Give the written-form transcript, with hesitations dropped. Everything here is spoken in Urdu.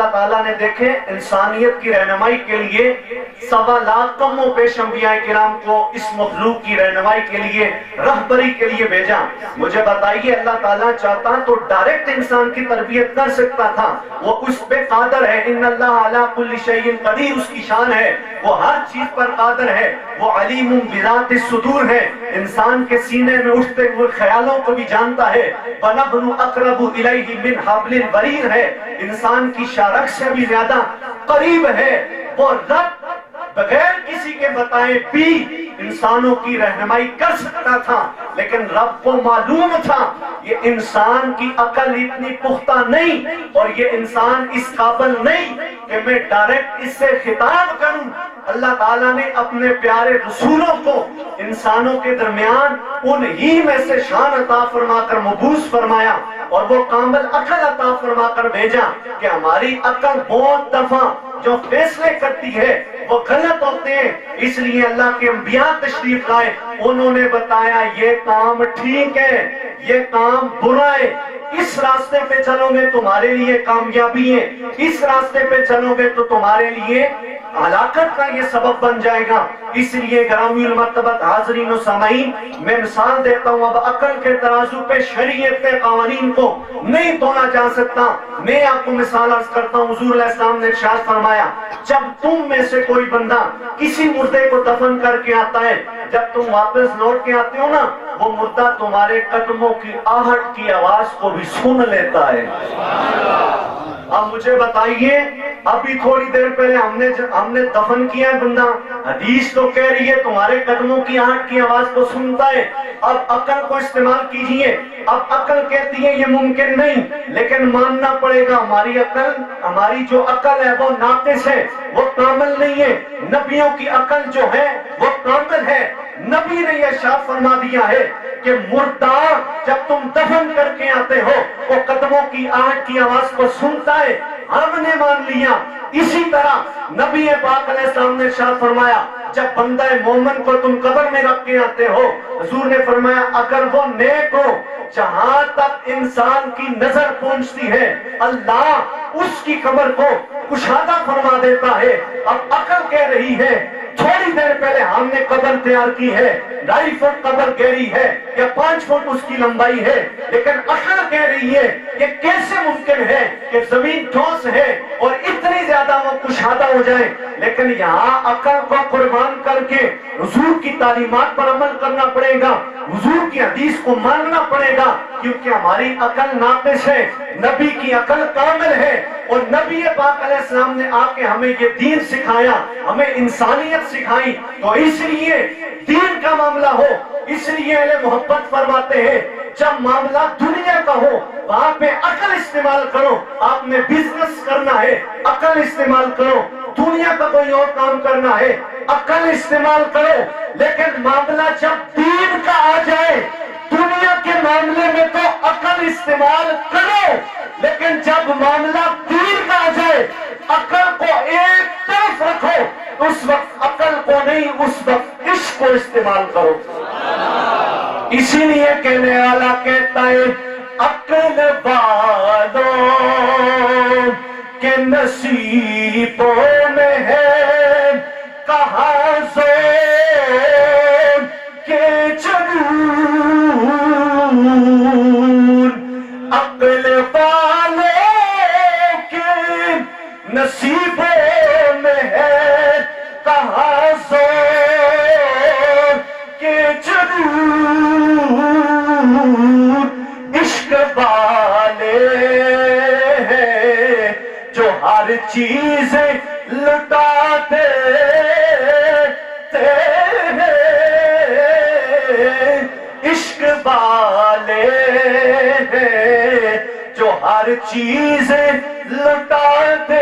اللہ تعالیٰ نے دیکھیں انسانیت کی رہنمائی کے لیے 1.25 لاکھ کم و پیش انبیاء کرام کو اس مخلوق کی رہنمائی کے لیے، رہبری کے لیے بھیجا۔ مجھے بتائیے اللہ تعالیٰ چاہتا تو ڈائریکٹ انسان کی تربیت کر سکتا تھا، وہ اس پہ قادر ہے۔ ان اللہ علی کل شیء قدیر، اس کی شان ہے، وہ ہر چیز پر قادر ہے، وہ علیم بذات الصدور ہے، انسان کے سینے میں اٹھتے ہوئے خیالوں کو بھی جانتا ہے۔ وَنَحْنُ أَقْرَبُ إِلَيْهِ مِنْ حَبْلِ الْوَرِيدِ ہے، انسان کی شارک سے بھی زیادہ قریب ہے۔ وہ رب بغیر کسی کے بتائے بھی انسانوں کی رہنمائی کر سکتا تھا، لیکن رب کو معلوم تھا یہ انسان کی عقل اتنی پختہ نہیں اور یہ انسان اس قابل نہیں کہ میں ڈائریکٹ اس سے خطاب کروں۔ اللہ تعالیٰ نے اپنے پیارے رسولوں کو انسانوں کے درمیان انہی میں سے شان عطا فرما کر مبعوث فرمایا اور وہ کامل عقل عطا فرما کر بھیجا کہ ہماری عقل بہت دفعہ جو فیصلے کرتی ہے وہ غلط ہوتے ہیں، اس لیے اللہ کے انبیاء تشریف لائے، انہوں نے بتایا یہ کام ٹھیک ہے، یہ کام برا ہے، اس راستے پہ چلو گے تمہارے لیے کامیابی ہے، اس راستے پہ چلو گے تو تمہارے لیے ہلاکت کا یہ سبب بن جائے گا۔ اس لیے گرامی المرتبت حاضرین و سامعین، میں مثال دیتا ہوں، اب عقل کے ترازو پہ شریعت کے قوانین کو نہیں تولا جا سکتا۔ میں آپ کو مثال عرض کرتا ہوں، حضور علیہ السلام نے ارشاد فرمایا جب تم میں سے کوئی بندہ کسی مردے کو دفن کر کے آتا ہے، جب تم واپس لوٹ کے آتے ہو نا، وہ مردہ تمہارے قدموں کی آہٹ کی آواز کو بھی سن لیتا ہے۔ اب مجھے بتائیے، ابھی تھوڑی دیر پہلے ہم نے دفن کیا ہے بندہ، حدیث تو کہہ رہی ہے تمہارے قدموں کی آہٹ کی آواز کو سنتا ہے۔ اب عقل کو استعمال کیجئے، اب عقل کہتی ہے یہ ممکن نہیں، لیکن ماننا پڑے گا ہماری جو عقل ہے وہ ناقص ہے، وہ کامل نہیں ہے۔ نبیوں کی عقل جو ہے وہ کامل ہے۔ نبی نے یہ ارشاد فرما دیا ہے کہ مردہ جب تم دفن کر کے آتے ہو وہ قدموں کی آہٹ کی آواز کو سنتا ہے، ہم نے مان لیا۔ اسی طرح نبی پاک علیہ السلام نے ارشاد فرمایا جب بندہ مومن کو تم قبر میں رکھ کے آتے ہو، حضور نے فرمایا اگر وہ نیک ہو، جہاں تک انسان کی نظر پہنچتی ہے اللہ اس کی قبر کو کشادہ فرما دیتا ہے۔ اب عقل کہہ رہی ہے تھوڑی دیر پہلے ہم نے قبر تیار کی ہے، 2.5 فٹ قبر گہری ہے یا 5 فٹ اس کی لمبائی ہے، لیکن عقل کہہ رہی ہے کہ کیسے ممکن ہے کہ زمین ٹھوس ہے اور اتنی زیادہ وہ کشادہ ہو جائے، لیکن یہاں عقل کو قربان کر کے حضور کی تعلیمات پر عمل کرنا پڑے گا، حضور کی حدیث کو ماننا پڑے گا، کیونکہ ہماری عقل ناقص ہے، نبی کی عقل کامل ہے۔ اور نبی پاک علیہ السلام نے آ کے ہمیں یہ دین سکھایا، ہمیں انسانیت سکھائی، تو اس لیے دین کا معاملہ ہو، اس لیے اہل محبت فرماتے ہیں جب معاملہ دنیا کا ہو وہاں پہ عقل استعمال کرو۔ آپ نے بزنس کرنا ہے عقل استعمال کرو، دنیا کا کوئی اور کام کرنا ہے عقل استعمال کرو، لیکن معاملہ جب دین کا آ جائے دنیا کے معاملے میں تو عقل استعمال کرو، لیکن جب معاملہ دین کا آ جائے عقل کو ایک طرف رکھو، اس وقت عقل کو نہیں، اس وقت عشق کو استعمال کرو۔ اسی لیے کہنے والا کہتا ہے عقل والوں کے نصیبوں میں ہے کہاں زور کے جنون، عقل والوں کے نصیبوں میں ہے کہاں زور کے جنون، عشق والے ہیں جو ہر چیز لٹاتے ہیں، عشق والے ہیں جو ہر چیز لٹاتے